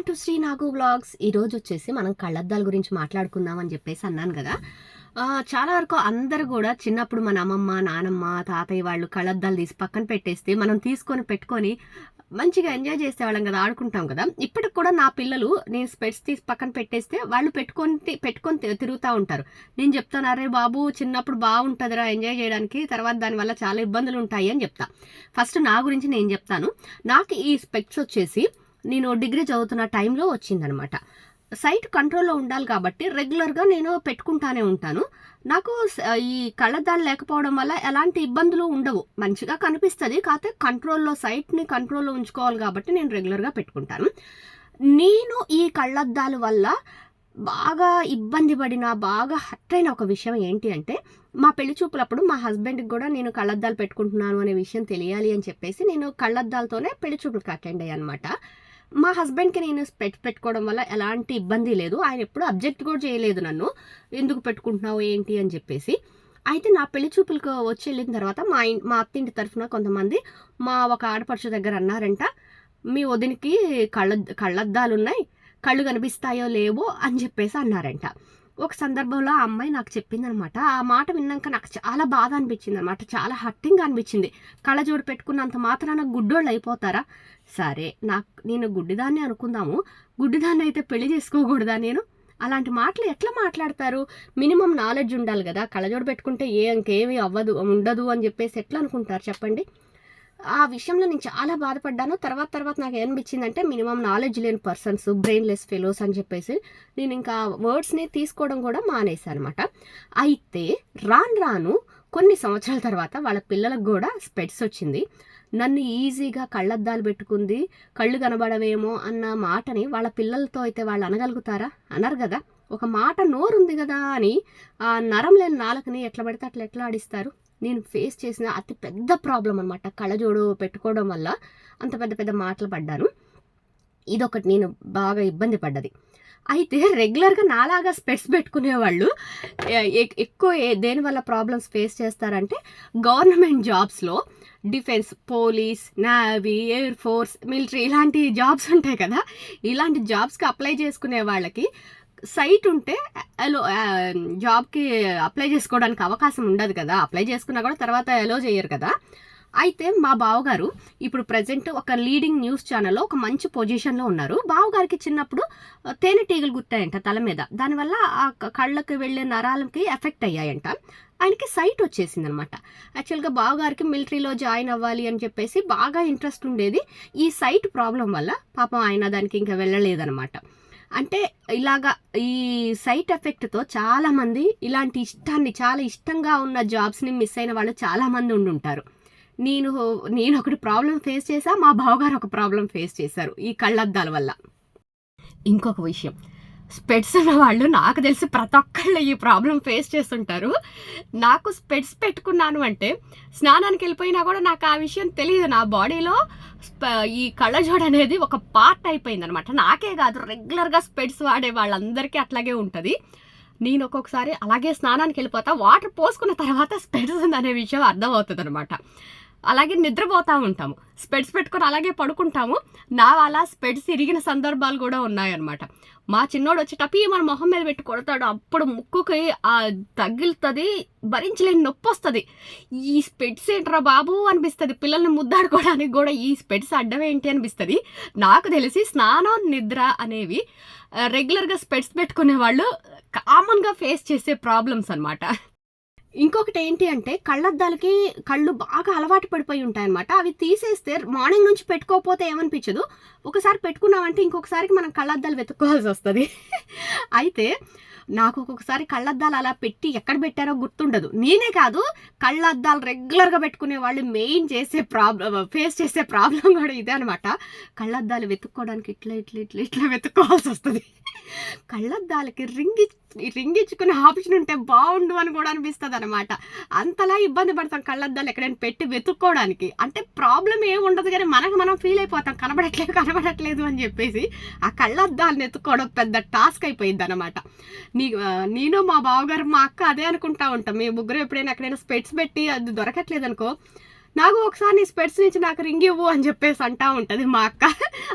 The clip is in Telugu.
Welcome to Shri Nagu vlogs. ఈరోజు వచ్చేసి మనం కళ్ళద్దాల గురించి మాట్లాడుకుందాం అని చెప్పేసి అన్నాను కదా. చాలా వరకు అందరూ కూడా చిన్నప్పుడు మన అమ్మమ్మ, నానమ్మ, తాతయ్య వాళ్ళు కళ్ళద్దాలు తీసి పక్కన పెట్టేస్తే మనం తీసుకొని పెట్టుకొని మంచిగా ఎంజాయ్ చేసేవాళ్ళం కదా, ఆడుకుంటాం కదా. ఇప్పటికి కూడా నా పిల్లలు నేను స్పెట్స్ తీసి పక్కన పెట్టేస్తే వాళ్ళు పెట్టుకొని తిరుగుతూ ఉంటారు. నేను చెప్తాను, అరే బాబు చిన్నప్పుడు బాగుంటుందిరా ఎంజాయ్ చేయడానికి, తర్వాత దానివల్ల చాలా ఇబ్బందులు ఉంటాయి అని చెప్తా. ఫస్ట్ నా గురించి నేను చెప్తాను. నాకు ఈ స్పెక్ట్స్ వచ్చేసి నేను డిగ్రీ చదువుతున్న టైంలో వచ్చిందనమాట. సైట్ కంట్రోల్లో ఉండాలి కాబట్టి రెగ్యులర్గా నేను పెట్టుకుంటానే ఉంటాను. నాకు ఈ కళ్ళద్దాలు లేకపోవడం వల్ల ఎలాంటి ఇబ్బందులు ఉండవు, మంచిగా కనిపిస్తుంది. కాకపోతే సైట్ని కంట్రోల్లో ఉంచుకోవాలి కాబట్టి నేను రెగ్యులర్గా పెట్టుకుంటాను. నేను ఈ కళ్ళద్దాల వల్ల బాగా ఇబ్బంది పడిన, బాగా హర్ట్ అయిన ఒక విషయం ఏంటి అంటే, మా పెళ్లి చూపులప్పుడు మా హస్బెండ్కి కూడా నేను కళ్ళద్దాలు పెట్టుకుంటున్నాను అనే విషయం తెలియాలి అని చెప్పేసి నేను కళ్ళద్దాలతోనే పెళ్లి చూపులకు అటెండ్ అయ్యాను అనమాట. మా హస్బెండ్కి నేను స్పెట్స్ పెట్టుకోవడం వల్ల ఎలాంటి ఇబ్బంది లేదు. ఆయన ఎప్పుడు అబ్జెక్ట్ కూడా చేయలేదు నన్ను, ఎందుకు పెట్టుకుంటున్నావు ఏంటి అని చెప్పేసి. అయితే నా పెళ్లి చూపులకు వచ్చి వెళ్ళిన తర్వాత మా అత్తింటి తరఫున కొంతమంది మా ఒక ఆడపడుచు దగ్గర అన్నారంట, మీ వదినికి కళ్ళద్దాలు ఉన్నాయి, కళ్ళు కనిపిస్తాయో లేవో అని చెప్పేసి అన్నారంట. ఒక సందర్భంలో ఆ అమ్మాయి నాకు చెప్పింది అనమాట. ఆ మాట విన్నాక నాకు చాలా బాధ అనిపించింది అనమాట, చాలా హర్టింగ్ అనిపించింది. కళ్ళజోడు పెట్టుకున్నంత మాత్రాన గుడ్డోళ్ళు అయిపోతారా? సరే, నేను గుడ్డిదాన్ని అనుకుందాము, గుడ్డిదాన్ని అయితే పెళ్లి చేసుకోకూడదా నేను? అలాంటి మాటలు ఎట్లా మాట్లాడతారు? మినిమం నాలెడ్జ్ ఉండాలి కదా. కళ్ళజోడు పెట్టుకుంటే ఇంకేమీ ఉండదు అని చెప్పేసి ఎట్లా అనుకుంటారు చెప్పండి? ఆ విషయంలో నేను చాలా బాధపడ్డాను. తర్వాత నాకు ఏమనిపించిందంటే, మినిమం నాలెడ్జ్ లేని పర్సన్స్, బ్రెయిన్లెస్ ఫెలోస్ అని చెప్పేసి నేను ఇంకా వర్డ్స్ని తీసుకోవడం కూడా మానేశాను అనమాట. అయితే రాను కొన్ని సంవత్సరాల తర్వాత వాళ్ళ పిల్లలకు కూడా స్పెట్స్ వచ్చింది. నన్ను ఈజీగా కళ్ళద్దాలు పెట్టుకుంది, కళ్ళు కనబడవేమో అన్న మాటని వాళ్ళ పిల్లలతో అయితే వాళ్ళు అనగలుగుతారా? అనరు కదా. ఒక మాట నోరుంది కదా అని ఆ నరం లేని నాలుకని ఎట్లా పడితే అట్లా ఎట్లా ఆడిస్తారు? నేను ఫేస్ చేసిన అతి పెద్ద ప్రాబ్లం అనమాట. కళ్ళజోడు పెట్టుకోవడం వల్ల అంత పెద్ద మాటలు పడ్డాను. ఇదొకటి నేను బాగా ఇబ్బంది పడ్డది. అయితే రెగ్యులర్గా నాలాగా స్పెట్స్ పెట్టుకునేవాళ్ళు ఎక్కువ దేనివల్ల ప్రాబ్లమ్స్ ఫేస్ చేస్తారంటే, గవర్నమెంట్ జాబ్స్లో defence, police, navy, air force, military ఇలాంటి జాబ్స్ ఉంటాయి కదా. ఇలాంటి జాబ్స్కి అప్లై చేసుకునే వాళ్ళకి సైట్ ఉంటే జాబ్కి అప్లై చేసుకోవడానికి అవకాశం ఉండదు కదా. అప్లై చేసుకున్నా కూడా తర్వాత ఎలో చేయరు కదా. అయితే మా బావగారు ఇప్పుడు ప్రజెంట్ ఒక లీడింగ్ న్యూస్ ఛానల్లో ఒక మంచి పొజిషన్లో ఉన్నారు. బావగారికి చిన్నప్పుడు తేనెటీగలు గుర్తాయంట తల మీద, దానివల్ల ఆ కళ్ళకి వెళ్ళే నరాలకి ఎఫెక్ట్ అయ్యాయంట. ఆయనకి సైట్ వచ్చేసింది అనమాట. యాక్చువల్గా బావగారికి మిలిటరీలో జాయిన్ అవ్వాలి అని చెప్పేసి బాగా ఇంట్రెస్ట్ ఉండేది. ఈ సైట్ ప్రాబ్లం వల్ల పాపం ఆయన దానికి ఇంకా వెళ్ళలేదనమాట. అంటే ఇలాగా ఈ సైట్ ఎఫెక్ట్తో చాలామంది ఇలాంటి చాలా ఇష్టంగా ఉన్న జాబ్స్ని మిస్ అయిన వాళ్ళు చాలామంది ఉండుంటారు. నేను ఒకటి ప్రాబ్లం ఫేస్ చేశా, మా బావగారు ఒక ప్రాబ్లం ఫేస్ చేశారు ఈ కళ్ళద్దాల వల్ల. ఇంకొక విషయం, స్పెట్స్ ఉన్న వాళ్ళు నాకు తెలిసి ప్రతి ఒక్కళ్ళు ఈ ప్రాబ్లం ఫేస్ చేస్తుంటారు. నాకు స్పెట్స్ పెట్టుకున్నాను అంటే స్నానానికి వెళ్ళిపోయినా కూడా నాకు ఆ విషయం తెలియదు. నా బాడీలో ఈ కళ్ళజోడు అనేది ఒక పార్ట్ అయిపోయింది అనమాట. నాకే కాదు, రెగ్యులర్గా స్పెట్స్ వాడే వాళ్ళందరికీ అట్లాగే ఉంటుంది. నేను ఒక్కొక్కసారి అలాగే స్నానానికి వెళ్ళిపోతా, వాటర్ పోసుకున్న తర్వాత స్పెట్స్ ఉందనే విషయం అర్థమవుతుంది అనమాట. అలాగే నిద్రపోతూ ఉంటాము, స్పెట్స్ పెట్టుకొని అలాగే పడుకుంటాము. అలా స్పెట్స్ ఇరిగిన సందర్భాలు కూడా ఉన్నాయన్నమాట. మా చిన్నోడు వచ్చి టపీ మన మొహం మీద పెట్టి కొడతాడు, అప్పుడు ముక్కుకి తగిలుతుంది, భరించలేని నొప్పి వస్తుంది. ఈ స్పెట్స్ ఏంట్రా బాబు అనిపిస్తుంది. పిల్లల్ని ముద్దాడుకోవడానికి కూడా ఈ స్పెట్స్ అడ్డం ఏంటి అనిపిస్తుంది. నాకు తెలిసి స్నానం, నిద్ర అనేవి రెగ్యులర్గా స్పెట్స్ పెట్టుకునే వాళ్ళు కామన్గా ఫేస్ చేసే ప్రాబ్లమ్స్ అనమాట. ఇంకొకటి ఏంటి అంటే, కళ్ళద్దాలకి కళ్ళు బాగా అలవాటు పడిపోయి ఉంటాయన్నమాట. అవి తీసేస్తే మార్నింగ్ నుంచి పెట్టుకోకపోతే ఏమనిపించదు, ఒకసారి పెట్టుకున్నామంటే ఇంకొకసారికి మనం కళ్ళద్దాలు వెతుక్కోవాల్సి వస్తుంది. అయితే నాకు ఒక్కొక్కసారి కళ్ళద్దాలు అలా పెట్టి ఎక్కడ పెట్టారో గుర్తుండదు. నేనే కాదు, కళ్ళద్దాలు రెగ్యులర్గా పెట్టుకునే వాళ్ళు ఫేస్ చేసే ప్రాబ్లం కూడా ఇదే అనమాట. కళ్ళద్దాలు వెతుక్కోవడానికి ఇట్లా వెతుక్కోవాల్సి వస్తుంది. కళ్ళద్దాలకి రింగ్ ఇచ్చుకునే ఆప్షన్ ఉంటే బాగుండు అని కూడా అనిపిస్తుంది అనమాట. అంతలా ఇబ్బంది పడతాం కళ్ళద్దాలు ఎక్కడైనా పెట్టి వెతుక్కోవడానికి. అంటే ప్రాబ్లం ఏమి ఉండదు కానీ మనం ఫీల్ అయిపోతాం, కనబడట్లేదు అని చెప్పేసి. ఆ కళ్ళద్దాలను ఎత్తుకోవడం పెద్ద టాస్క్ అయిపోయింది అనమాట. నేను మా బావగారు, మా అక్క అదే అనుకుంటా ఉంటాం. మీ ముగ్గురు ఎప్పుడైనా ఎక్కడైనా స్పెట్స్ పెట్టి అది దొరకట్లేదు అనుకో, నాకు ఒకసారి నీ స్పెట్స్ నుంచి నాకు రింగ్ ఇవ్వు అని చెప్పేసి అంటా ఉంటుంది మా అక్క.